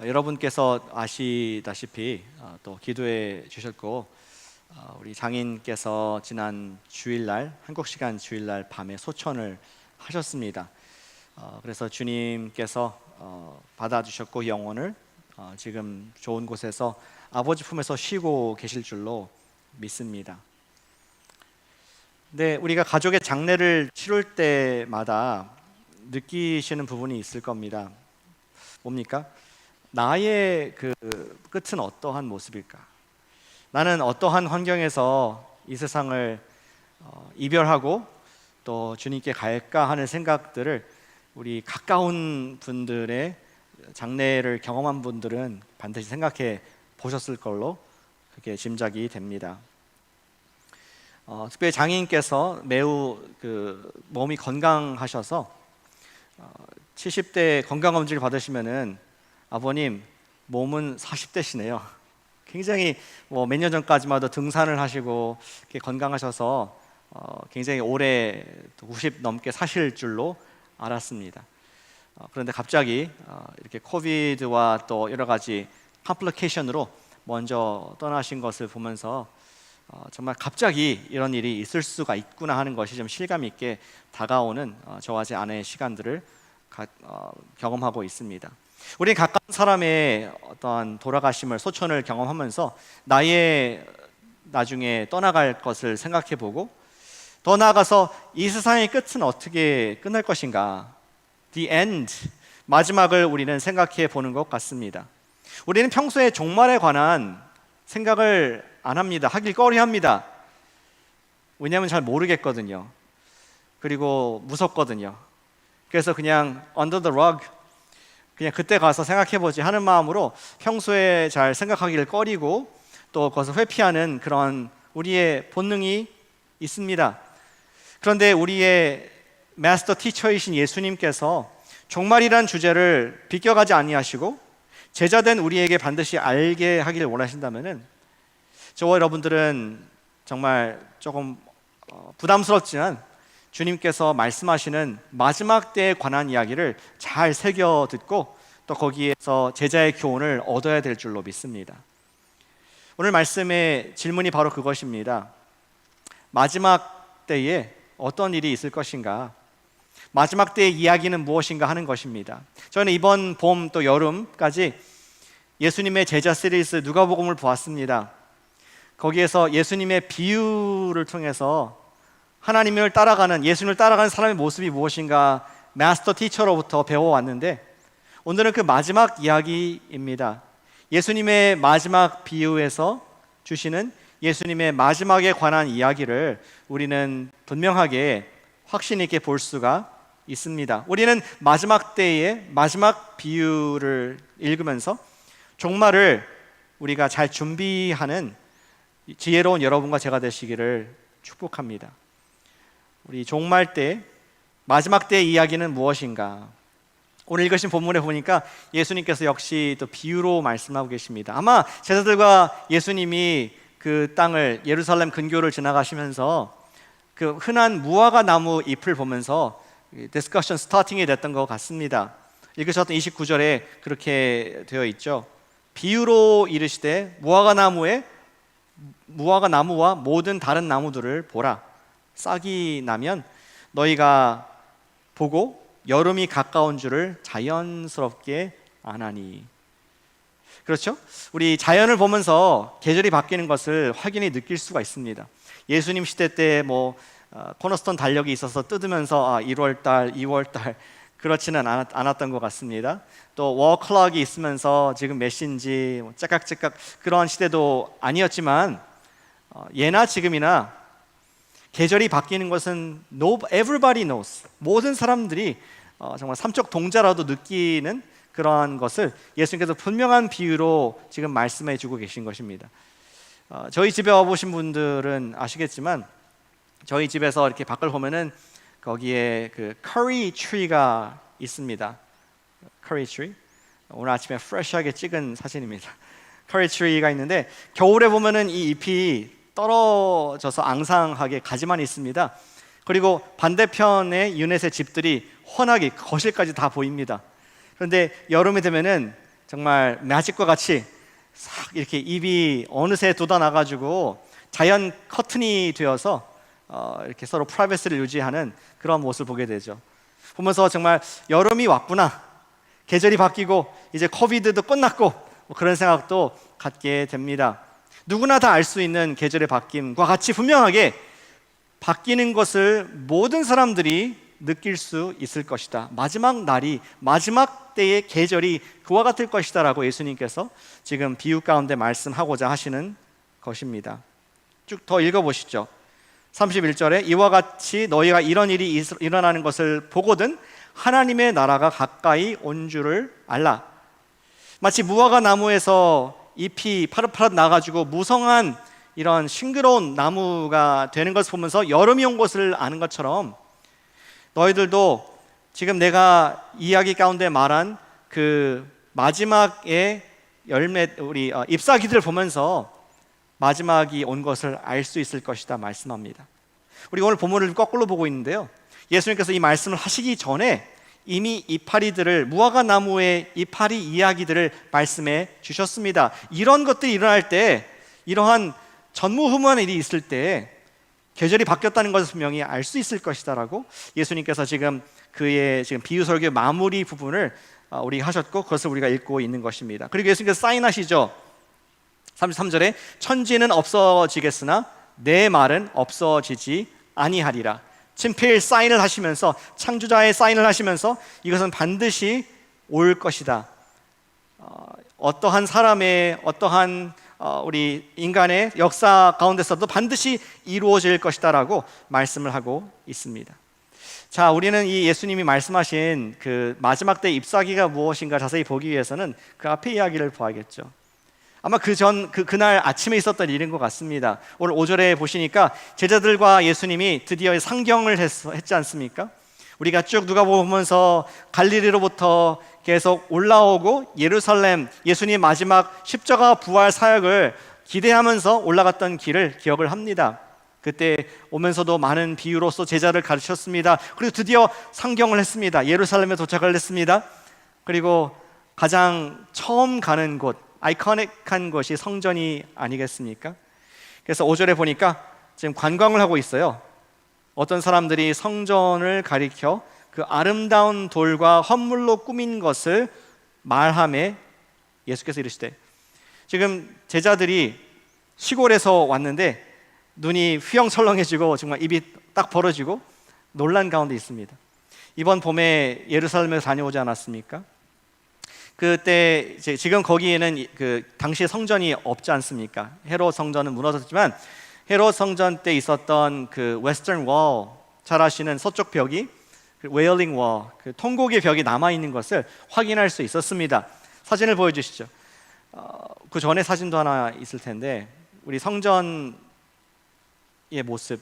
여러분께서 아시다시피 또 기도해 주셨고, 우리 장인께서 지난 주일날, 한국 시간 주일날 밤에 소천을 하셨습니다. 그래서 주님께서 받아주셨고 영혼을 지금 좋은 곳에서 아버지 품에서 쉬고 계실 줄로 믿습니다. 근데 우리가 가족의 장례를 치를 때마다 느끼시는 부분이 있을 겁니다. 뭡니까? 나의 그 끝은 어떠한 모습일까? 나는 어떠한 환경에서 이 세상을 이별하고 또 주님께 갈까 하는 생각들을 우리 가까운 분들의 장례를 경험한 분들은 반드시 생각해 보셨을 걸로 그렇게 짐작이 됩니다. 특별히 장인께서 매우 몸이 건강하셔서 70대 건강검진을 받으시면은 아버님 몸은 40대시네요. 굉장히 몇 년 전까지만 해도 등산을 하시고 건강하셔서 굉장히 오래 90 넘게 사실 줄로 알았습니다. 그런데 갑자기 이렇게 코비드와 또 여러 가지 컴플리케이션으로 먼저 떠나신 것을 보면서 정말 갑자기 이런 일이 있을 수가 있구나 하는 것이 좀 실감 있게 다가오는 저와 제 아내의 시간들을 경험하고 있습니다. 우리 가까운 사람의 어떤 돌아가심을, 소천을 경험하면서 나의 나중에 떠나갈 것을 생각해보고, 더 나아가서 이 세상의 끝은 어떻게 끝날 것인가, The end, 마지막을 우리는 생각해 보는 것 같습니다. 우리는 평소에 종말에 관한 생각을 안 합니다. 하길 꺼려합니다. 왜냐하면 잘 모르겠거든요. 그리고 무섭거든요. 그래서 그냥 under the rug, 그냥 그때 가서 생각해보지 하는 마음으로 평소에 잘 생각하기를 꺼리고 또 그것을 회피하는 그런 우리의 본능이 있습니다. 그런데 우리의 마스터 티처이신 예수님께서 종말이란 주제를 비껴가지 아니하시고 제자된 우리에게 반드시 알게 하기를 원하신다면은, 저와 여러분들은 정말 조금 부담스럽지만 주님께서 말씀하시는 마지막 때에 관한 이야기를 잘 새겨 듣고 또 거기에서 제자의 교훈을 얻어야 될 줄로 믿습니다. 오늘 말씀의 질문이 바로 그것입니다. 마지막 때에 어떤 일이 있을 것인가? 마지막 때의 이야기는 무엇인가 하는 것입니다. 저는 이번 봄 또 여름까지 예수님의 제자 시리즈 누가복음을 보았습니다. 거기에서 예수님의 비유를 통해서 하나님을 따라가는, 예수님을 따라가는 사람의 모습이 무엇인가 마스터 티처로부터 배워왔는데, 오늘은 그 마지막 이야기입니다. 예수님의 마지막 비유에서 주시는 예수님의 마지막에 관한 이야기를 우리는 분명하게 확신 있게 볼 수가 있습니다. 우리는 마지막 때의 마지막 비유를 읽으면서 종말을 우리가 잘 준비하는 지혜로운 여러분과 제가 되시기를 축복합니다. 우리 종말 때, 마지막 때의 이야기는 무엇인가? 오늘 읽으신 본문에 보니까 예수님께서 역시 또 비유로 말씀하고 계십니다. 아마 제자들과 예수님이 그 땅을, 예루살렘 근교를 지나가시면서 그 흔한 무화과 나무 잎을 보면서 디스커션 스타팅이 됐던 것 같습니다. 읽으셨던 29절에 그렇게 되어 있죠. 비유로 이르시되 무화과 나무와 모든 다른 나무들을 보라. 싹이 나면 너희가 보고 여름이 가까운 줄을 자연스럽게 아나니. 그렇죠? 우리 자연을 보면서 계절이 바뀌는 것을 확연히 느낄 수가 있습니다. 예수님 시대 때 코너스톤 달력이 있어서 뜯으면서 1월달, 2월달 그렇지는 않았던 것 같습니다. 또 워클럭이 있으면서 지금 몇 시인지 째깍째깍 그런 시대도 아니었지만, 예나 지금이나 계절이 바뀌는 것은 everybody knows, 모든 사람들이 정말 삼척 동자라도 느끼는 그러한 것을 예수님께서 분명한 비유로 지금 말씀해 주고 계신 것입니다. 저희 집에 와보신 분들은 아시겠지만 저희 집에서 이렇게 밖을 보면은 거기에 그 커리 트리가 있습니다. 커리 트리, 오늘 아침에 프레시하게 찍은 사진입니다. 커리 트리가 있는데 겨울에 보면은 이 잎이 떨어져서 앙상하게 가지만 있습니다. 그리고 반대편에 유넷의 집들이 훤하게 거실까지 다 보입니다. 그런데 여름이 되면은 정말 매직과 같이 싹 이렇게 입이 어느새 돋아나가지고 자연 커튼이 되어서 이렇게 서로 프라이버시를 유지하는 그런 모습을 보게 되죠. 보면서 정말 여름이 왔구나, 계절이 바뀌고 이제 코비드도 끝났고 뭐 그런 생각도 갖게 됩니다. 누구나 다 알 수 있는 계절의 바뀜과 같이 분명하게 바뀌는 것을 모든 사람들이 느낄 수 있을 것이다. 마지막 날이, 마지막 때의 계절이 그와 같을 것이다 라고 예수님께서 지금 비유 가운데 말씀하고자 하시는 것입니다. 쭉 더 읽어보시죠. 31절에 이와 같이 너희가 이런 일이 일어나는 것을 보거든 하나님의 나라가 가까이 온 줄을 알라. 마치 무화과 나무에서 잎이 파릇파릇 나가지고 무성한 이런 싱그러운 나무가 되는 것을 보면서 여름이 온 것을 아는 것처럼 너희들도 지금 내가 이야기 가운데 말한 그 마지막의 열매, 우리 잎사귀들을 보면서 마지막이 온 것을 알 수 있을 것이다 말씀합니다. 우리 오늘 본문을 거꾸로 보고 있는데요, 예수님께서 이 말씀을 하시기 전에 이미 이파리들을, 무화과 나무의 이파리 이야기들을 말씀해 주셨습니다. 이런 것들이 일어날 때, 이러한 전무후무한 일이 있을 때 계절이 바뀌었다는 것을 분명히 알 수 있을 것이다라고 예수님께서 지금 그의 지금 비유 설교 마무리 부분을 우리 하셨고 그것을 우리가 읽고 있는 것입니다. 그리고 예수님께서 사인하시죠. 33절에 천지는 없어지겠으나 내 말은 없어지지 아니하리라. 친필 사인을 하시면서, 창조자의 사인을 하시면서 이것은 반드시 올 것이다. 어떠한 사람의, 어떠한 우리 인간의 역사 가운데서도 반드시 이루어질 것이다라고 말씀을 하고 있습니다. 자, 우리는 이 예수님이 말씀하신 그 마지막 때 잎사귀가 무엇인가 자세히 보기 위해서는 그 앞에 이야기를 봐야겠죠. 아마 그날 아침에 있었던 일인 것 같습니다. 오늘 5절에 보시니까 제자들과 예수님이 드디어 상경을 했지 않습니까? 우리가 쭉 누가복음 보면서 갈릴리로부터 계속 올라오고 예루살렘, 예수님 마지막 십자가 부활 사역을 기대하면서 올라갔던 길을 기억을 합니다. 그때 오면서도 많은 비유로서 제자를 가르쳤습니다. 그리고 드디어 상경을 했습니다. 예루살렘에 도착을 했습니다. 그리고 가장 처음 가는 곳, 아이코닉한 것이 성전이 아니겠습니까? 그래서 5절에 보니까 지금 관광을 하고 있어요. 어떤 사람들이 성전을 가리켜 그 아름다운 돌과 헌물로 꾸민 것을 말하며 예수께서 이르시되, 지금 제자들이 시골에서 왔는데 눈이 휘영설렁해지고 정말 입이 딱 벌어지고 놀란 가운데 있습니다. 이번 봄에 예루살렘에 다녀오지 않았습니까? 그때 지금 거기에는 그 당시 성전이 없지 않습니까? 헤롯 성전은 무너졌지만 헤롯 성전 때 있었던 그 웨스턴 월, 잘 아시는 서쪽 벽이 그 웨일링 월, 그 통곡의 벽이 남아 있는 것을 확인할 수 있었습니다. 사진을 보여주시죠. 그 전에 사진도 하나 있을 텐데 우리 성전의 모습,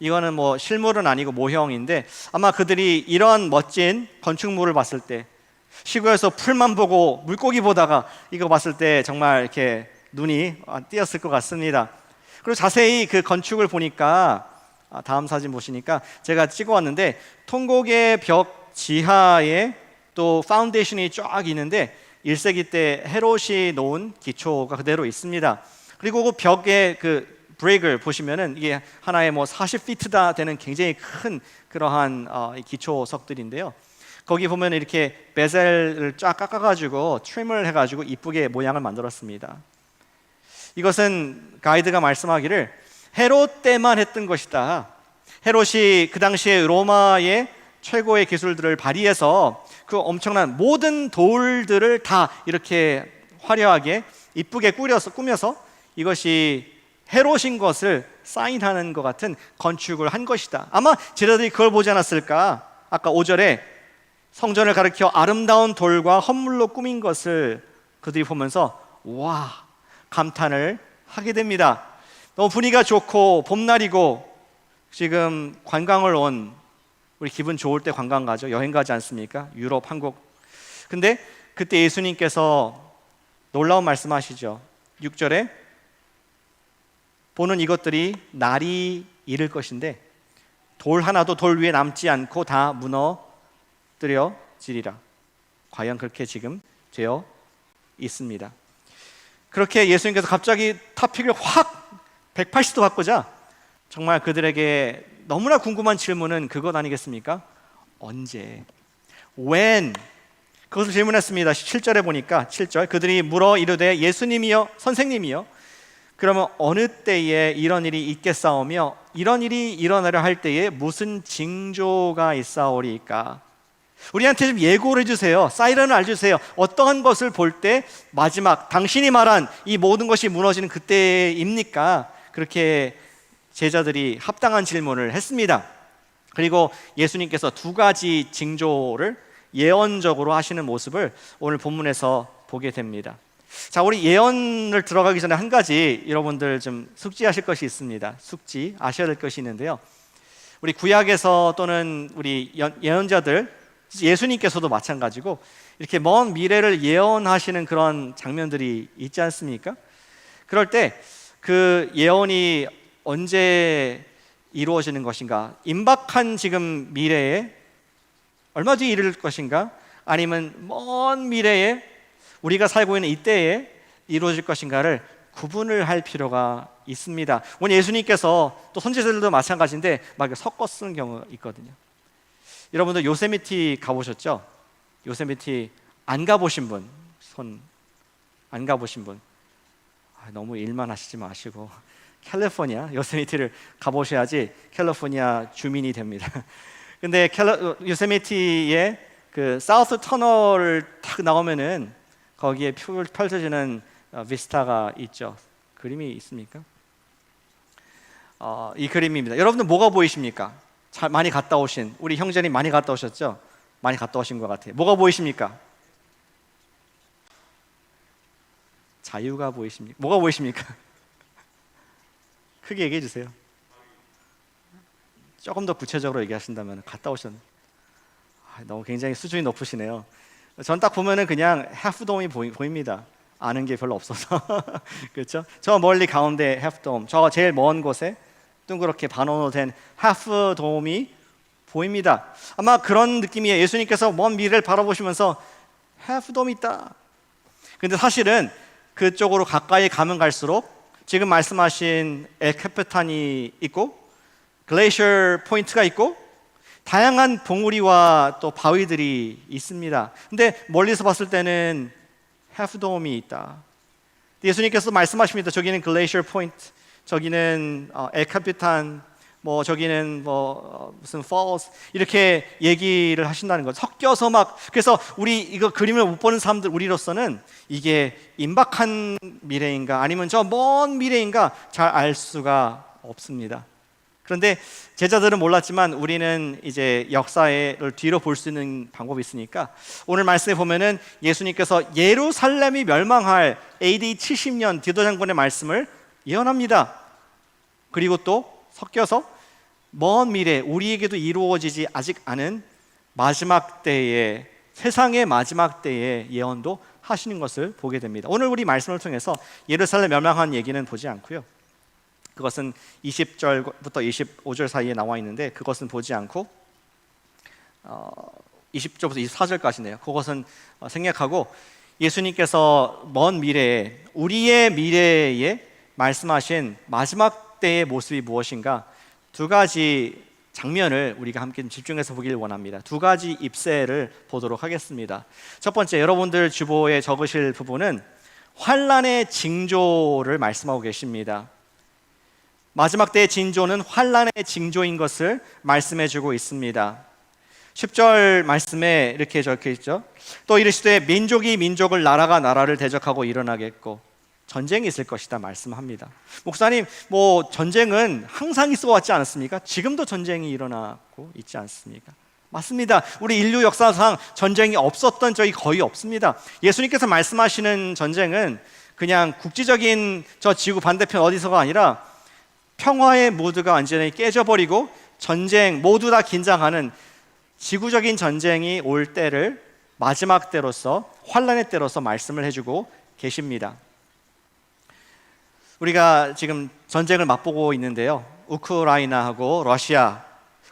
이거는 뭐 실물은 아니고 모형인데 아마 그들이 이런 멋진 건축물을 봤을 때, 시골에서 풀만 보고 물고기 보다가 이거 봤을 때 정말 이렇게 눈이 띄었을 것 같습니다. 그리고 자세히 그 건축을 보니까, 다음 사진 보시니까 제가 찍어왔는데 통곡의 벽 지하에 또 파운데이션이 쫙 있는데 1세기 때 헤롯이 놓은 기초가 그대로 있습니다. 그리고 그 벽에 그 브레이크를 보시면은 이게 하나에 뭐 40피트다 되는 굉장히 큰 그러한 기초석들인데요. 거기 보면 이렇게 베젤을 쫙 깎아가지고 트림을 해가지고 이쁘게 모양을 만들었습니다. 이것은 가이드가 말씀하기를 헤롯 때만 했던 것이다. 헤롯이 그 당시에 로마의 최고의 기술들을 발휘해서 그 엄청난 모든 돌들을 다 이렇게 화려하게 이쁘게 꾸며서 이것이 헤롯인 것을 사인하는 것 같은 건축을 한 것이다. 아마 제자들이 그걸 보지 않았을까? 아까 5절에 성전을 가리켜 아름다운 돌과 헌물로 꾸민 것을 그들이 보면서 와, 감탄을 하게 됩니다. 너무 분위기가 좋고 봄날이고 지금 관광을 온, 우리 기분 좋을 때 관광 가죠. 여행 가지 않습니까? 유럽, 한국. 근데 그때 예수님께서 놀라운 말씀하시죠. 6절에 보는 이것들이 날이 이를 것인데 돌 하나도 돌 위에 남지 않고 다 무너뜨려지리라. 과연 그렇게 지금 되어 있습니다. 그렇게 예수님께서 갑자기 토픽을 확 180도 바꾸자 정말 그들에게 너무나 궁금한 질문은 그것 아니겠습니까? 언제? When? 그것을 질문했습니다. 7절에 보니까 7절 그들이 물어 이르되 예수님이여 선생님이여 그러면 어느 때에 이런 일이 있겠사오며 이런 일이 일어나려 할 때에 무슨 징조가 있사오리까? 우리한테 좀 예고를 해주세요. 사이렌을 알려주세요. 어떠한 것을 볼 때 마지막 당신이 말한 이 모든 것이 무너지는 그때입니까? 그렇게 제자들이 합당한 질문을 했습니다. 그리고 예수님께서 두 가지 징조를 예언적으로 하시는 모습을 오늘 본문에서 보게 됩니다. 자, 우리 예언을 들어가기 전에 한 가지 여러분들 좀 숙지하실 것이 있습니다. 숙지 아셔야 될 것이 있는데요. 우리 구약에서 또는 우리 예언자들 예수님께서도 마찬가지고 이렇게 먼 미래를 예언하시는 그런 장면들이 있지 않습니까? 그럴 때 그 예언이 언제 이루어지는 것인가? 임박한 지금 미래에 얼마 뒤에 이를 것인가? 아니면 먼 미래에 우리가 살고 있는 이때에 이루어질 것인가를 구분을 할 필요가 있습니다. 오늘 예수님께서 또 선지자들도 마찬가지인데 막 섞어 쓰는 경우가 있거든요. 여러분들 요세미티 가보셨죠? 요세미티 안 가보신 분, 손 안 가보신 분, 너무 일만 하시지 마시고 캘리포니아 요세미티를 가보셔야지 캘리포니아 주민이 됩니다. 근데 요세미티의 그 사우스 터널을 탁 나오면은 거기에 펼쳐지는 비스타가 있죠. 그림이 있습니까? 이 그림입니다. 여러분들 뭐가 보이십니까? 많이 갔다 오신 우리 형제님 많이 갔다 오셨죠? 많이 갔다 오신 것 같아요. 뭐가 보이십니까? 자유가 보이십니까? 뭐가 보이십니까? 크게 얘기해 주세요. 조금 더 구체적으로 얘기하신다면 갔다 오셨. 너무 굉장히 수준이 높으시네요. 전 딱 보면은 그냥 해프돔이 보입니다. 아는 게 별로 없어서 그렇죠? 저 멀리 가운데 해프돔, 저 제일 먼 곳에 둥그렇게 반원으로 된 해프돔이 보입니다. 아마 그런 느낌이에요. 예수님께서 먼 미래를 바라보시면서 해프돔이 있다. 근데 사실은 그쪽으로 가까이 가면 갈수록 지금 말씀하신 엘카피탄이 있고 글레이셔 포인트가 있고 다양한 봉우리와 또 바위들이 있습니다. 근데 멀리서 봤을 때는 해프돔이 있다. 예수님께서 말씀하십니다. 저기는 글레이셔 포인트, 저기는 엘카피탄, 뭐 저기는 무슨 falls 이렇게 얘기를 하신다는 것. 섞여서 막 그래서 우리 이거 그림을 못 보는 사람들 우리로서는 이게 임박한 미래인가 아니면 저 먼 미래인가 잘 알 수가 없습니다. 그런데 제자들은 몰랐지만 우리는 이제 역사를 뒤로 볼 수 있는 방법이 있으니까 오늘 말씀에 보면은 예수님께서 예루살렘이 멸망할 AD 70년 디도 장군의 말씀을 예언합니다. 그리고 또 섞여서 먼 미래 우리에게도 이루어지지 아직 않은 마지막 때의 세상의 마지막 때의 예언도 하시는 것을 보게 됩니다. 오늘 우리 말씀을 통해서 예루살렘 멸망한 얘기는 보지 않고요. 그것은 20절부터 25절 사이에 나와 있는데 그것은 보지 않고 20절부터 24절까지네요. 그것은 생략하고 예수님께서 먼 미래에 우리의 미래에 말씀하신 마지막 때의 모습이 무엇인가 두 가지 장면을 우리가 함께 집중해서 보길 원합니다. 두 가지 입세를 보도록 하겠습니다. 첫 번째, 여러분들 주보에 적으실 부분은 환난의 징조를 말씀하고 계십니다. 마지막 때의 징조는 환난의 징조인 것을 말씀해주고 있습니다. 10절 말씀에 이렇게 적혀 있죠. 또 이르시되 민족이 민족을 나라가 나라를 대적하고 일어나겠고 전쟁이 있을 것이다 말씀합니다. 목사님, 뭐 전쟁은 항상 있어 왔지 않았습니까? 지금도 전쟁이 일어나고 있지 않습니까? 맞습니다. 우리 인류 역사상 전쟁이 없었던 적이 거의 없습니다. 예수님께서 말씀하시는 전쟁은 그냥 국지적인 저 지구 반대편 어디서가 아니라 평화의 모드가 완전히 깨져버리고 전쟁 모두 다 긴장하는 지구적인 전쟁이 올 때를 마지막 때로서 환난의 때로서 말씀을 해주고 계십니다. 우리가 지금 전쟁을 맛보고 있는데요. 우크라이나하고 러시아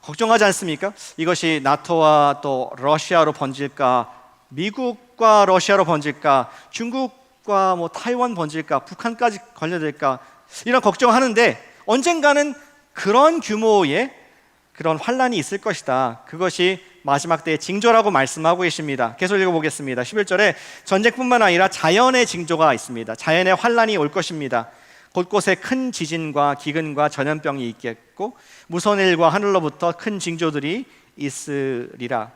걱정하지 않습니까? 이것이 나토와 또 러시아로 번질까 미국과 러시아로 번질까? 중국과 뭐 타이완 번질까? 북한까지 걸려들까? 이런 걱정하는데 언젠가는 그런 규모의 그런 환란이 있을 것이다. 그것이 마지막 때의 징조라고 말씀하고 계십니다. 계속 읽어보겠습니다. 11절에 전쟁뿐만 아니라 자연의 징조가 있습니다. 자연의 환란이 올 것입니다. 곳곳에 큰 지진과 기근과 전염병이 있겠고 무서운 일과 하늘로부터 큰 징조들이 있으리라.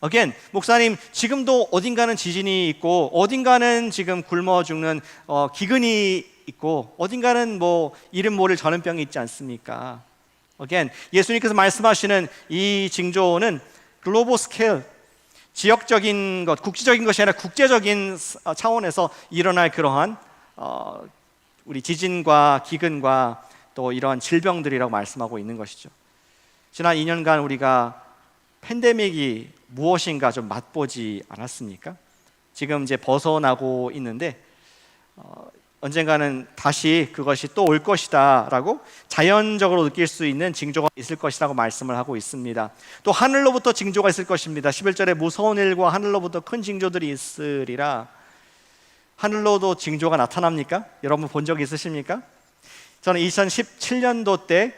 Again, 목사님, 지금도 어딘가는 지진이 있고 어딘가는 지금 굶어 죽는 기근이 있고 어딘가는 뭐 이름 모를 전염병이 있지 않습니까? Again, 예수님께서 말씀하시는 이 징조는 글로벌 스케일, 지역적인 것, 국지적인 것이 아니라 국제적인 차원에서 일어날 그러한 우리 지진과 기근과 또 이러한 질병들이라고 말씀하고 있는 것이죠. 지난 2년간 우리가 팬데믹이 무엇인가 좀 맛보지 않았습니까? 지금 이제 벗어나고 있는데 언젠가는 다시 그것이 또 올 것이다 라고 자연적으로 느낄 수 있는 징조가 있을 것이라고 말씀을 하고 있습니다. 또 하늘로부터 징조가 있을 것입니다. 11절에 무서운 일과 하늘로부터 큰 징조들이 있으리라. 하늘로도 징조가 나타납니까? 여러분 본 적 있으십니까? 저는 2017년도 때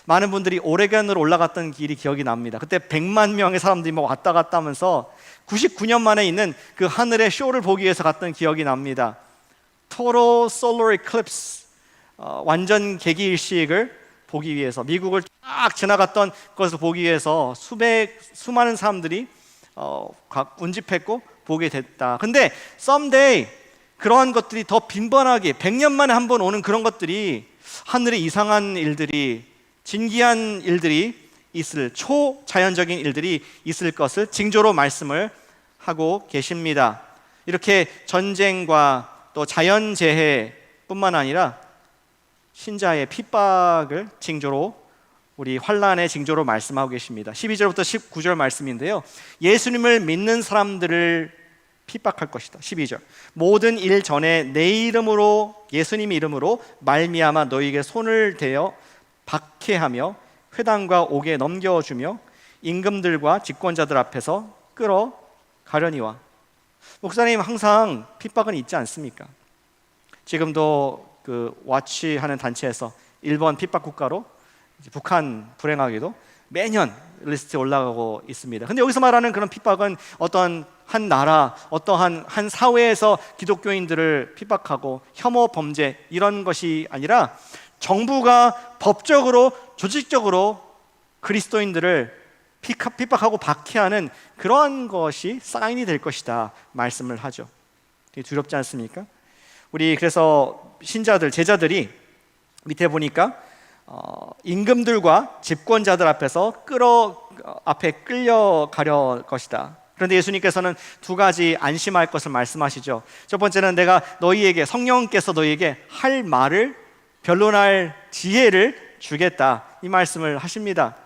많은 분들이 오레곤으로 올라갔던 길이 기억이 납니다. 그때 100만 명의 사람들이 막 왔다 갔다 하면서 99년 만에 있는 그 하늘의 쇼를 보기 위해서 갔던 기억이 납니다. Total Solar Eclipse, 완전 개기일식을 보기 위해서 미국을 쫙 지나갔던 것을 보기 위해서 수많은 사람들이 운집했고 보게 됐다. 근데 someday 그러한 것들이 더 빈번하게 100년 만에 한 번 오는 그런 것들이 하늘에 이상한 일들이 진기한 일들이 있을 초자연적인 일들이 있을 것을 징조로 말씀을 하고 계십니다. 이렇게 전쟁과 또 자연재해뿐만 아니라 신자의 핍박을 징조로 우리 환란의 징조로 말씀하고 계십니다. 12절부터 19절 말씀인데요. 예수님을 믿는 사람들을 핍박할 것이다. 12절. 모든 일 전에 내 이름으로 예수님의 이름으로 말미암아 너희에게 손을 대어 박해하며 회당과 옥에 넘겨주며 임금들과 집권자들 앞에서 끌어가려니와. 목사님, 항상 핍박은 있지 않습니까? 지금도 그 와치하는 단체에서 일본 핍박 국가로 북한 불행하게도 매년 리스트에 올라가고 있습니다. 근데 여기서 말하는 그런 핍박은 어떤 한 나라, 어떠한 한 사회에서 기독교인들을 핍박하고 혐오 범죄 이런 것이 아니라 정부가 법적으로 조직적으로 그리스도인들을 핍박하고 박해하는 그러한 것이 사인이 될 것이다 말씀을 하죠. 되게 두렵지 않습니까? 우리 그래서 신자들, 제자들이 밑에 보니까 임금들과 집권자들 앞에서 앞에 끌려가려 것이다. 그런데 예수님께서는 두 가지 안심할 것을 말씀하시죠. 첫 번째는 내가 너희에게, 성령께서 너희에게 할 말을 변론할 지혜를 주겠다, 이 말씀을 하십니다.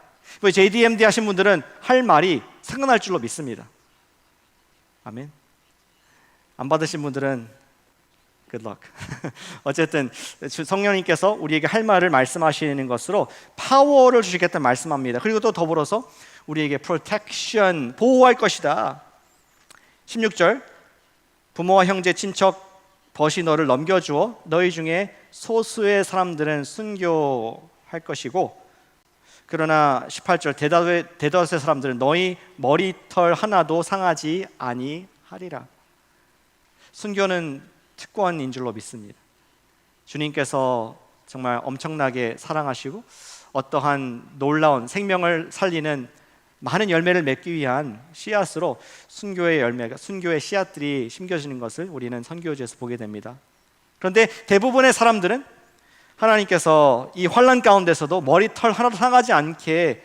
JDMD 하신 분들은 할 말이 생각날 줄로 믿습니다. 아멘. 안 받으신 분들은 good luck. 어쨌든 성령님께서 우리에게 할 말을 말씀하시는 것으로 파워를 주시겠다 말씀합니다. 그리고 또 더불어서 우리에게 protection, 보호할 것이다. 16절. 부모와 형제, 친척, 벗이 너를 넘겨주어 너희 중에 소수의 사람들은 순교할 것이고, 그러나 18절. 대다수의 사람들은 너희 머리털 하나도 상하지 아니하리라. 순교는 특권인 줄로 믿습니다. 주님께서 정말 엄청나게 사랑하시고 어떠한 놀라운 생명을 살리는 많은 열매를 맺기 위한 씨앗으로 순교의 씨앗들이 심겨지는 것을 우리는 선교지에서 보게 됩니다. 그런데 대부분의 사람들은 하나님께서 이 환난 가운데서도 머리털 하나도 상하지 않게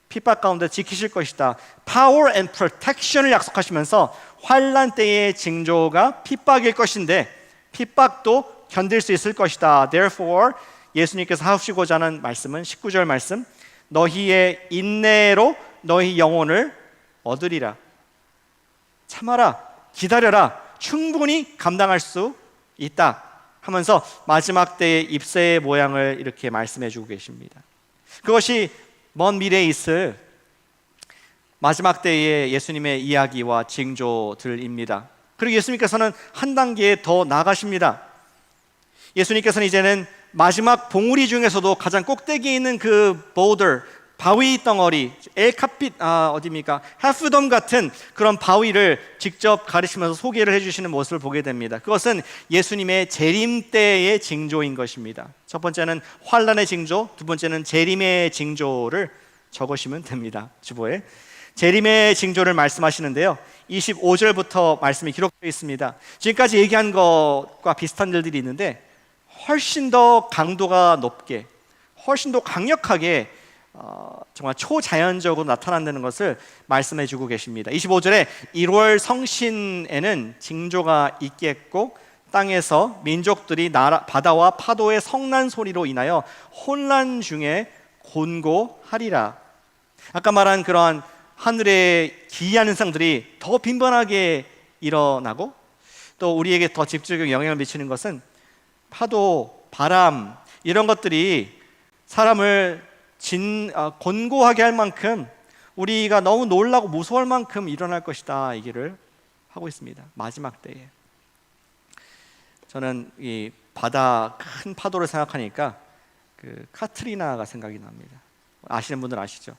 핍박 가운데 지키실 것이다, Power and Protection을 약속하시면서 환난 때의 징조가 핍박일 것인데 핍박도 견딜 수 있을 것이다. Therefore 예수님께서 하시고자 하는 말씀은 19절 말씀, 너희의 인내로 너희 영혼을 얻으리라. 참아라, 기다려라, 충분히 감당할 수 있다 하면서 마지막 때의 입새의 모양을 이렇게 말씀해 주고 계십니다. 그것이 먼 미래에 있을 마지막 때의 예수님의 이야기와 징조들입니다. 그리고 예수님께서는 한 단계 더 나아가십니다. 예수님께서는 이제는 마지막 봉우리 중에서도 가장 꼭대기에 있는 그 보ulder, 바위 덩어리, 어디입니까? 하프덤 같은 그런 바위를 직접 가리시면서 소개를 해주시는 모습을 보게 됩니다. 그것은 예수님의 재림 때의 징조인 것입니다. 첫 번째는 환난의 징조, 두 번째는 재림의 징조를 적으시면 됩니다. 주보에 재림의 징조를 말씀하시는데요, 25절부터 말씀이 기록되어 있습니다. 지금까지 얘기한 것과 비슷한 일들이 있는데 훨씬 더 강도가 높게, 훨씬 더 강력하게 정말 초자연적으로 나타난다는 것을 말씀해 주고 계십니다. 25절에 1월 성신에는 징조가 있겠고 땅에서 민족들이 바다와 파도의 성난 소리로 인하여 혼란 중에 곤고하리라. 아까 말한 그러한 하늘의 기이한 현상들이 더 빈번하게 일어나고, 또 우리에게 더 직접적인 영향을 미치는 것은 파도, 바람, 이런 것들이 사람을 곤고하게 할 만큼, 우리가 너무 놀라고 무서워할 만큼 일어날 것이다, 얘기를 하고 있습니다. 마지막 때에. 저는 이 바다 큰 파도를 생각하니까 그 카트리나가 생각이 납니다. 아시는 분들 아시죠?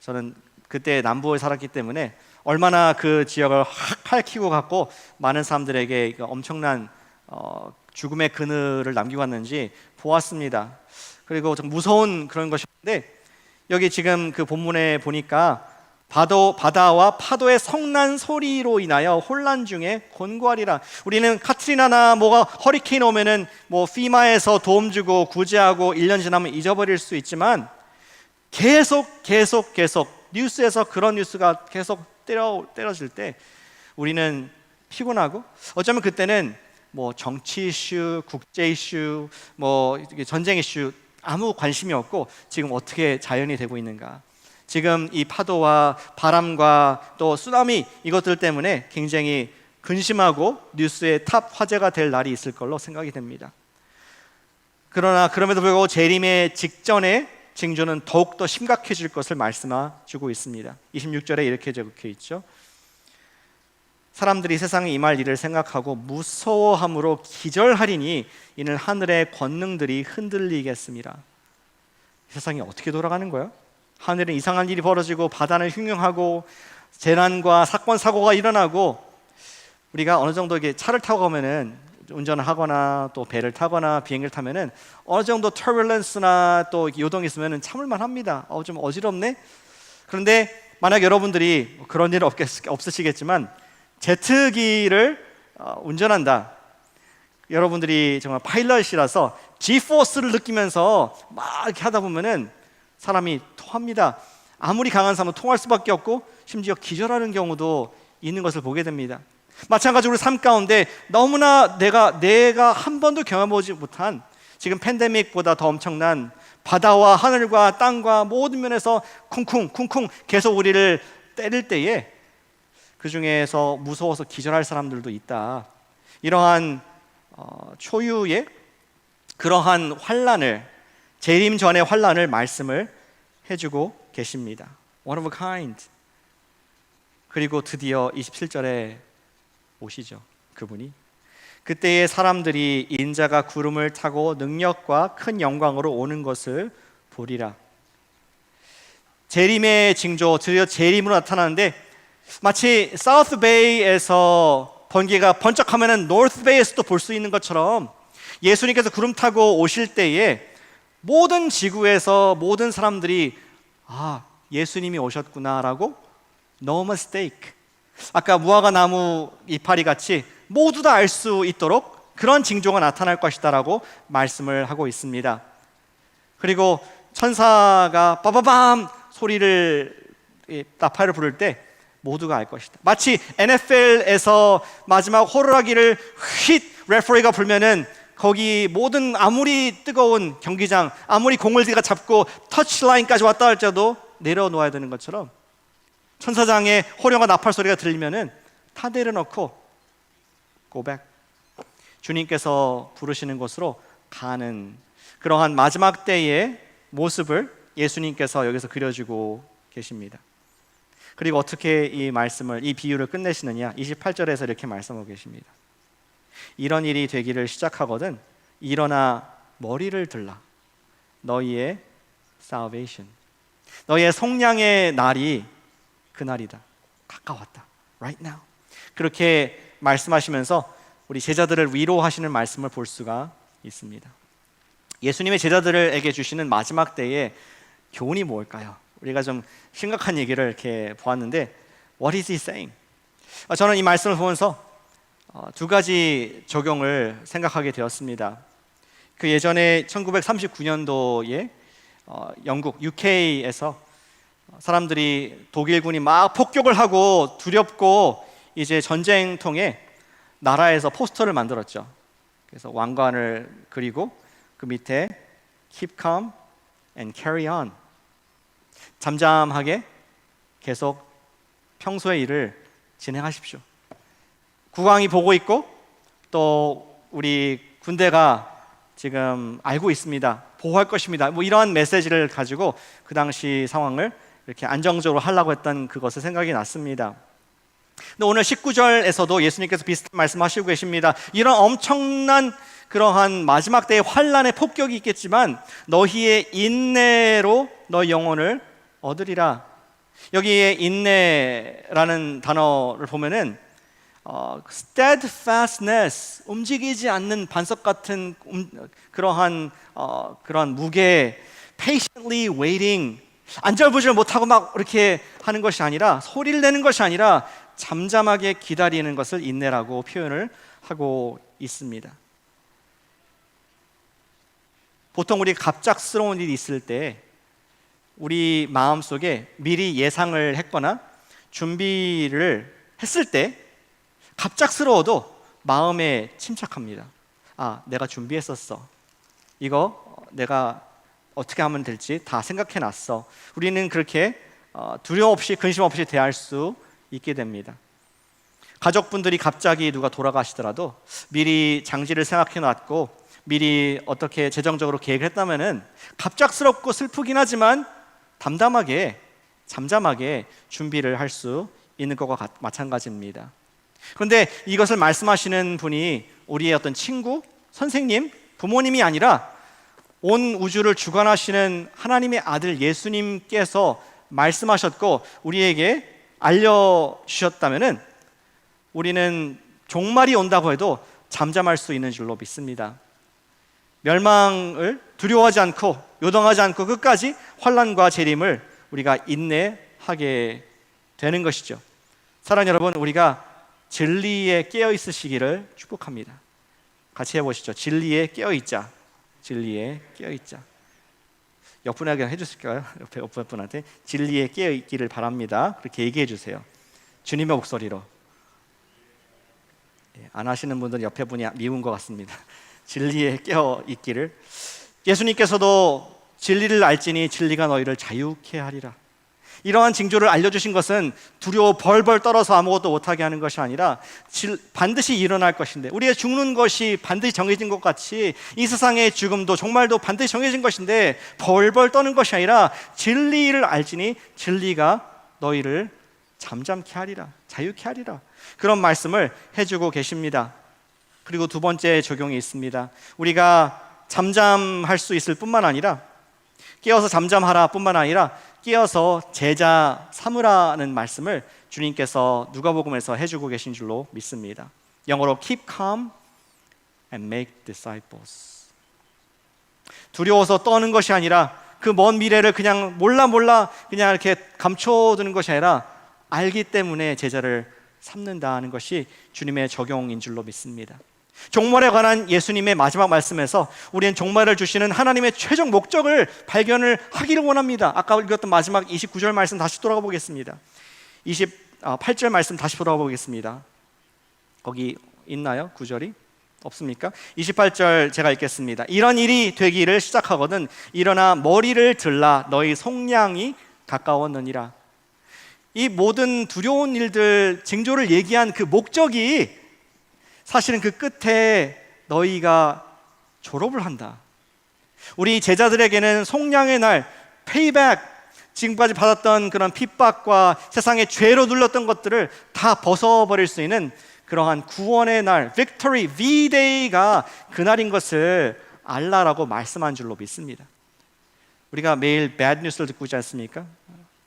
저는 그때 남부에 살았기 때문에 얼마나 그 지역을 확 핥히고 갔고 많은 사람들에게 엄청난 죽음의 그늘을 남기고 왔는지 보았습니다. 그리고 좀 무서운 그런 것인데, 여기 지금 그 본문에 보니까 바다와 파도의 성난 소리로 인하여 혼란 중에 곤고하리라. 우리는 카트리나나 뭐가 허리케인 오면은 뭐 피마에서 도움 주고 구제하고 1년 지나면 잊어버릴 수 있지만, 계속 뉴스에서 그런 뉴스가 계속 때려질 때 우리는 피곤하고, 어쩌면 그때는 뭐 정치 이슈, 국제 이슈, 뭐 전쟁 이슈 아무 관심이 없고, 지금 어떻게 자연이 되고 있는가, 지금 이 파도와 바람과 또 쓰나미, 이것들 때문에 굉장히 근심하고 뉴스의 탑 화제가 될 날이 있을 걸로 생각이 됩니다. 그러나 그럼에도 불구하고 재림의 직전에 징조는 더욱더 심각해질 것을 말씀해주고 있습니다. 26절에 이렇게 적혀 있죠. 사람들이 세상에 임할 일을 생각하고 무서워함으로 기절하리니 이는 하늘의 권능들이 흔들리겠습니다. 세상이 어떻게 돌아가는 거예요? 하늘은 이상한 일이 벌어지고 바다는 흉흉하고 재난과 사건 사고가 일어나고, 우리가 어느 정도 이렇게 차를 타고 가면은, 운전을 하거나 또 배를 타거나 비행기를 타면은 어느 정도 터뷸런스나 또 요동이 있으면은 참을만 합니다. 좀 어지럽네. 그런데 만약 여러분들이 그런 일 없으시겠지만 제트기를 운전한다, 여러분들이 정말 파일럿이라서 G포스를 느끼면서 막 이렇게 하다 보면은 사람이 토합니다. 아무리 강한 사람은 토할 수밖에 없고 심지어 기절하는 경우도 있는 것을 보게 됩니다. 마찬가지로 삶 가운데 너무나 내가 한 번도 경험해보지 못한, 지금 팬데믹보다 더 엄청난 바다와 하늘과 땅과 모든 면에서 쿵쿵 계속 우리를 때릴 때에 그 중에서 무서워서 기절할 사람들도 있다. 이러한 초유의 그러한 환란을, 재림 전의 환란을 말씀을 해주고 계십니다. One of a kind. 그리고 드디어 27절에 오시죠. 그분이 그때의 사람들이 인자가 구름을 타고 능력과 큰 영광으로 오는 것을 보리라. 재림의 징조, 드디어 재림으로 나타나는데, 마치 사우스 베이에서 번개가 번쩍하면은 노스 베이에서도 볼 수 있는 것처럼 예수님께서 구름 타고 오실 때에 모든 지구에서 모든 사람들이 예수님이 오셨구나라고 no mistake, 아까 무화과 나무 이파리 같이 모두 다 알 수 있도록 그런 징조가 나타날 것이다라고 말씀을 하고 있습니다. 그리고 천사가 빠바밤 소리를, 나팔을 부를 때 모두가 알 것이다. 마치 NFL에서 마지막 호루라기를 휙 레퍼리가 불면은 거기 모든, 아무리 뜨거운 경기장, 아무리 공을 네가 잡고 터치라인까지 왔다 할지라도 내려놓아야 되는 것처럼, 천사장의 호령과 나팔 소리가 들리면은 다 내려놓고 go back, 주님께서 부르시는 곳으로 가는 그러한 마지막 때의 모습을 예수님께서 여기서 그려주고 계십니다. 그리고 어떻게 이 말씀을, 이 비유를 끝내시느냐? 28절에서 이렇게 말씀하고 계십니다. 이런 일이 되기를 시작하거든 일어나 머리를 들라. 너희의 salvation, 너희의 속량의 날이 그날이다. 가까웠다. Right now. 그렇게 말씀하시면서 우리 제자들을 위로하시는 말씀을 볼 수가 있습니다. 예수님의 제자들에게 주시는 마지막 때의 교훈이 뭘까요? 우리가 좀 심각한 얘기를 이렇게 보았는데 What is he saying? 저는 이 말씀을 보면서 두 가지 적용을 생각하게 되었습니다. 그 예전에 1939년도에 영국 UK에서 사람들이 독일군이 막 폭격을 하고 두렵고 이제 전쟁통에 나라에서 포스터를 만들었죠. 그래서 왕관을 그리고 그 밑에 Keep calm and carry on, 잠잠하게 계속 평소의 일을 진행하십시오. 국왕이 보고 있고 또 우리 군대가 지금 알고 있습니다. 보호할 것입니다. 뭐 이러한 메시지를 가지고 그 당시 상황을 이렇게 안정적으로 하려고 했던 그것을 생각이 났습니다. 근데 오늘 19절에서도 예수님께서 비슷한 말씀하시고 계십니다. 이런 엄청난 그러한 마지막 때의 환란의 폭격이 있겠지만 너희의 인내로 너희 영혼을 얻으리라. 여기에 인내라는 단어를 보면은 steadfastness, 움직이지 않는 반석 같은 그러한 무게, patiently waiting, 안절부절 못하고 막 이렇게 하는 것이 아니라, 소리를 내는 것이 아니라 잠잠하게 기다리는 것을 인내라고 표현을 하고 있습니다. 보통 우리 갑작스러운 일이 있을 때 우리 마음속에 미리 예상을 했거나 준비를 했을 때 갑작스러워도 마음에 침착합니다. 아, 내가 준비했었어. 이거 내가 어떻게 하면 될지 다 생각해 놨어. 우리는 그렇게 두려움 없이 근심 없이 대할 수 있게 됩니다. 가족분들이 갑자기 누가 돌아가시더라도 미리 장지를 생각해 놨고 미리 어떻게 재정적으로 계획을 했다면은 갑작스럽고 슬프긴 하지만 담담하게 잠잠하게 준비를 할 수 있는 것과 마찬가지입니다. 그런데 이것을 말씀하시는 분이 우리의 어떤 친구, 선생님, 부모님이 아니라 온 우주를 주관하시는 하나님의 아들 예수님께서 말씀하셨고 우리에게 알려주셨다면은 우리는 종말이 온다고 해도 잠잠할 수 있는 줄로 믿습니다. 멸망을 두려워하지 않고 요동하지 않고 끝까지 환난과 재림을 우리가 인내하게 되는 것이죠. 사랑하는 여러분, 우리가 진리에 깨어 있으시기를 축복합니다. 같이 해보시죠. 진리에 깨어 있자. 진리에 깨어 있자. 옆분에게 해주실까요? 옆에 분한테 진리에 깨어 있기를 바랍니다. 그렇게 얘기해 주세요. 주님의 목소리로. 안 하시는 분들은 옆에 분이 미운 것 같습니다. 진리에 깨어 있기를. 예수님께서도 진리를 알지니 진리가 너희를 자유케 하리라. 이러한 징조를 알려주신 것은 두려워 벌벌 떨어서 아무것도 못하게 하는 것이 아니라 반드시 일어날 것인데, 우리가 죽는 것이 반드시 정해진 것 같이 이 세상의 죽음도 종말도 반드시 정해진 것인데 벌벌 떠는 것이 아니라 진리를 알지니 진리가 너희를 잠잠케 하리라, 자유케 하리라, 그런 말씀을 해주고 계십니다. 그리고 두 번째 적용이 있습니다. 우리가 잠잠할 수 있을 뿐만 아니라, 깨어서 잠잠하라 뿐만 아니라 깨어서 제자 삼으라는 말씀을 주님께서 누가복음에서 해주고 계신 줄로 믿습니다. 영어로 keep calm and make disciples. 두려워서 떠는 것이 아니라 그 먼 미래를 그냥 몰라 그냥 이렇게 감춰두는 것이 아니라 알기 때문에 제자를 삼는다는 것이 주님의 적용인 줄로 믿습니다. 종말에 관한 예수님의 마지막 말씀에서 우리는 종말을 주시는 하나님의 최종 목적을 발견을 하기를 원합니다. 아까 읽었던 마지막 29절 말씀 다시 돌아가 보겠습니다. 28절 말씀 다시 돌아가 보겠습니다. 거기 있나요? 9절이? 없습니까? 28절 제가 읽겠습니다. 이런 일이 되기를 시작하거든 일어나 머리를 들라. 너희 속량이 가까웠느니라. 이 모든 두려운 일들, 징조를 얘기한 그 목적이 사실은 그 끝에 너희가 졸업을 한다. 우리 제자들에게는 속량의 날, 페이백, 지금까지 받았던 그런 핍박과 세상의 죄로 눌렀던 것들을 다 벗어버릴 수 있는 그러한 구원의 날, victory, V-Day가 그날인 것을 알라라고 말씀한 줄로 믿습니다. 우리가 매일 bad news를 듣고 있지 않습니까?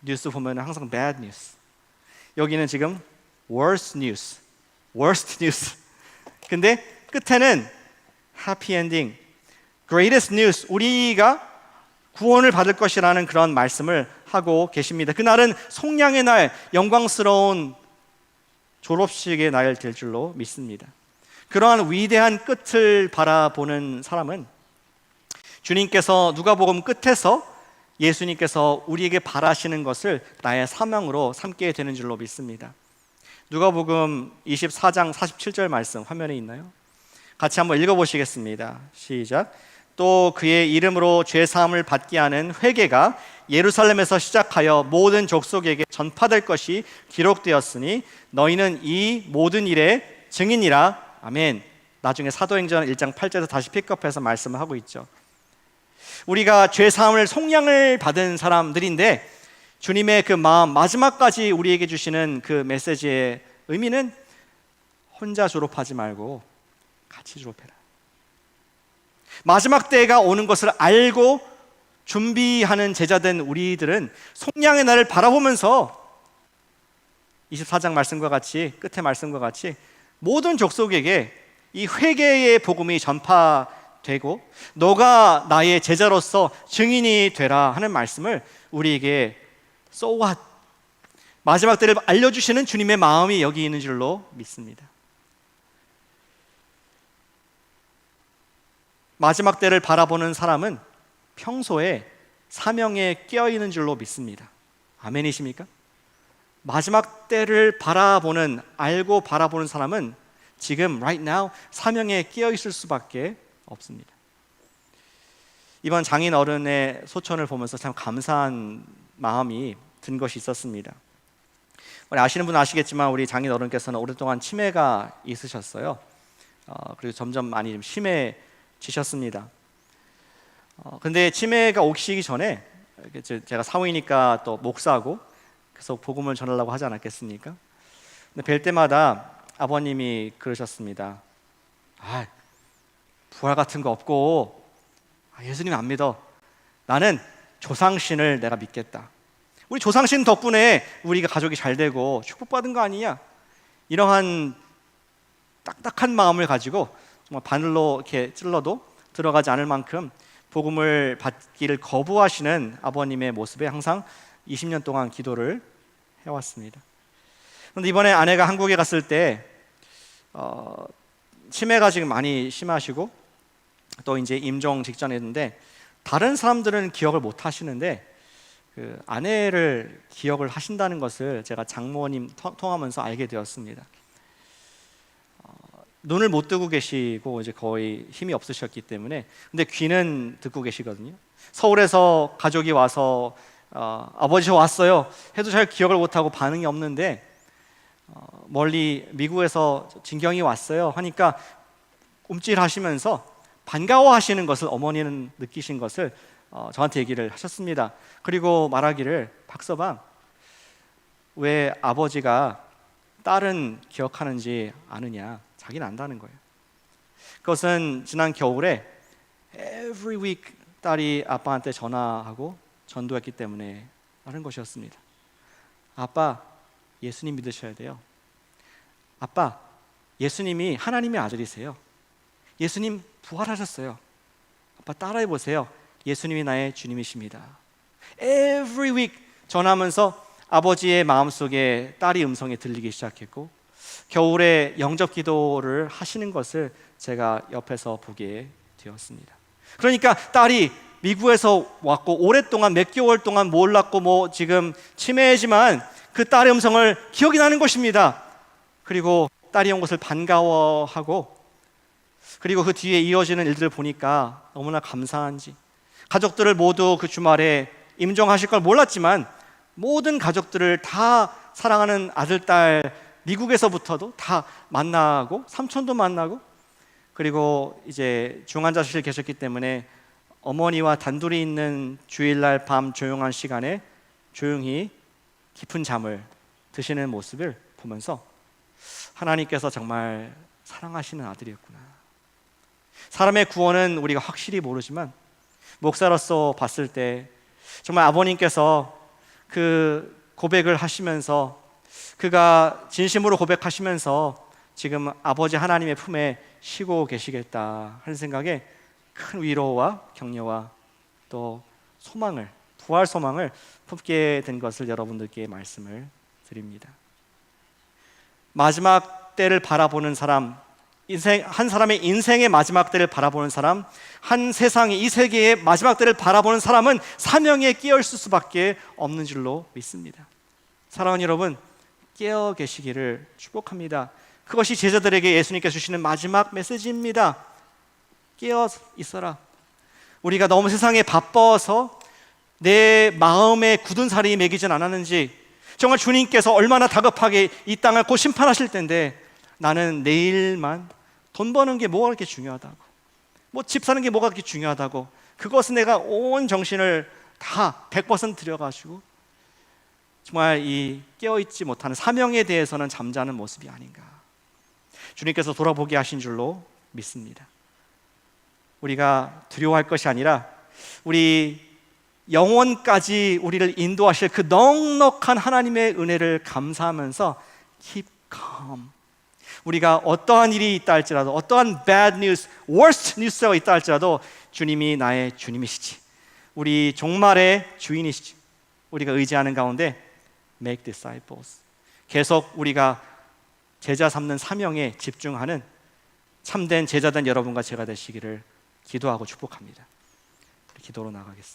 뉴스 보면 항상 bad news. 여기는 지금 worst news, worst news. 근데 끝에는 happy ending, greatest news, 우리가 구원을 받을 것이라는 그런 말씀을 하고 계십니다. 그날은 속량의 날, 영광스러운 졸업식의 날 될 줄로 믿습니다. 그러한 위대한 끝을 바라보는 사람은 주님께서 누가복음 끝에서 예수님께서 우리에게 바라시는 것을 나의 사명으로 삼게 되는 줄로 믿습니다. 누가복음 24장 47절 말씀 화면에 있나요? 같이 한번 읽어보시겠습니다. 시작. 또 그의 이름으로 죄사함을 받게 하는 회개가 예루살렘에서 시작하여 모든 족속에게 전파될 것이 기록되었으니 너희는 이 모든 일의 증인이라. 아멘. 나중에 사도행전 1장 8절에서 다시 픽업해서 말씀을 하고 있죠. 우리가 죄사함을 속량을 받은 사람들인데 주님의 그 마음 마지막까지 우리에게 주시는 그 메시지의 의미는 혼자 졸업하지 말고 같이 졸업해라. 마지막 때가 오는 것을 알고 준비하는 제자된 우리들은 속량의 날을 바라보면서 24장 말씀과 같이 끝에 말씀과 같이 모든 족속에게 이 회개의 복음이 전파되고 너가 나의 제자로서 증인이 되라 하는 말씀을 우리에게 so what? 마지막 때를 알려주시는 주님의 마음이 여기 있는 줄로 믿습니다. 마지막 때를 바라보는 사람은 평소에 사명에 깨어있는 줄로 믿습니다. 아멘이십니까? 마지막 때를 바라보는, 알고 바라보는 사람은 지금 right now 사명에 깨어있을 수밖에 없습니다. 이번 장인 어른의 소천을 보면서 참 감사한 마음이 든 것이 있었습니다. 우리 아시는 분은 아시겠지만 우리 장인 어른께서는 오랫동안 치매가 있으셨어요. 그리고 점점 많이 좀 심해지셨습니다. 근데 치매가 오시기 전에 제가 사모이니까 또 목사고 계속 복음을 전하려고 하지 않았겠습니까? 근데 뵐 때마다 아버님이 그러셨습니다. 부활 같은 거 없고 예수님 안 믿어. 나는 조상신을 내가 믿겠다. 우리 조상신 덕분에 우리가 가족이 잘 되고 축복받은 거 아니냐? 이러한 딱딱한 마음을 가지고 정말 바늘로 이렇게 찔러도 들어가지 않을 만큼 복음을 받기를 거부하시는 아버님의 모습에 항상 20년 동안 기도를 해왔습니다. 그런데 이번에 아내가 한국에 갔을 때 치매가 지금 많이 심하시고 또 이제 임종 직전이었는데 다른 사람들은 기억을 못 하시는데 그 아내를 기억을 하신다는 것을 제가 장모님 통하면서 알게 되었습니다. 눈을 못 뜨고 계시고 이제 거의 힘이 없으셨기 때문에 근데 귀는 듣고 계시거든요. 서울에서 가족이 와서 아버지 저 왔어요 해도 잘 기억을 못하고 반응이 없는데 멀리 미국에서 진경이 왔어요 하니까 움찔하시면서 반가워하시는 것을 어머니는 느끼신 것을 저한테 얘기를 하셨습니다. 그리고 말하기를 박서방 왜 아버지가 딸은 기억하는지 아느냐? 자기는 안다는 거예요. 그것은 지난 겨울에 every week 딸이 아빠한테 전화하고 전도했기 때문에 하는 것이었습니다. 아빠 예수님 믿으셔야 돼요. 아빠 예수님이 하나님의 아들이세요. 예수님 부활하셨어요. 아빠 따라해 보세요. 예수님이 나의 주님이십니다. Every week 전하면서 아버지의 마음속에 딸이 음성이 들리기 시작했고 겨울에 영접 기도를 하시는 것을 제가 옆에서 보게 되었습니다. 그러니까 딸이 미국에서 왔고 오랫동안 몇 개월 동안 몰랐고 뭐 지금 치매지만 그 딸의 음성을 기억이 나는 것입니다. 그리고 딸이 온 것을 반가워하고 그리고 그 뒤에 이어지는 일들을 보니까 너무나 감사한지 가족들을 모두 그 주말에 임종하실 걸 몰랐지만 모든 가족들을 다 사랑하는 아들, 딸 미국에서부터도 다 만나고 삼촌도 만나고 그리고 이제 중환자실 계셨기 때문에 어머니와 단둘이 있는 주일날 밤 조용한 시간에 조용히 깊은 잠을 드시는 모습을 보면서 하나님께서 정말 사랑하시는 아들이었구나. 사람의 구원은 우리가 확실히 모르지만 목사로서 봤을 때 정말 아버님께서 그 고백을 하시면서 그가 진심으로 고백하시면서 지금 아버지 하나님의 품에 쉬고 계시겠다 하는 생각에 큰 위로와 격려와 또 소망을, 부활 소망을 품게 된 것을 여러분들께 말씀을 드립니다. 마지막 때를 바라보는 사람, 한 사람의 인생의 마지막 때를 바라보는 사람, 한 세상의, 이 세계의 마지막 때를 바라보는 사람은 사명에 깨어 있을 수밖에 없는 줄로 믿습니다. 사랑하는 여러분, 깨어 계시기를 축복합니다. 그것이 제자들에게 예수님께서 주시는 마지막 메시지입니다. 깨어 있어라. 우리가 너무 세상에 바빠서 내 마음에 굳은 살이 매기진 않았는지, 정말 주님께서 얼마나 다급하게 이 땅을 곧 심판하실 텐데 나는 내일만 돈 버는 게 뭐가 그렇게 중요하다고, 뭐 집 사는 게 뭐가 그렇게 중요하다고, 그것은 내가 온 정신을 다 100% 들여가지고 정말 이 깨어있지 못하는 사명에 대해서는 잠자는 모습이 아닌가, 주님께서 돌아보게 하신 줄로 믿습니다. 우리가 두려워할 것이 아니라 우리 영원까지 우리를 인도하실 그 넉넉한 하나님의 은혜를 감사하면서 keep calm. 우리가 어떠한 일이 있다 할지라도, 어떠한 bad news, worst news가 있다 할지라도 주님이 나의 주님이시지, 우리 종말의 주인이시지, 우리가 의지하는 가운데 make disciples, 계속 우리가 제자 삼는 사명에 집중하는 참된 제자된 여러분과 제가 되시기를 기도하고 축복합니다. 기도로 나가겠습니다.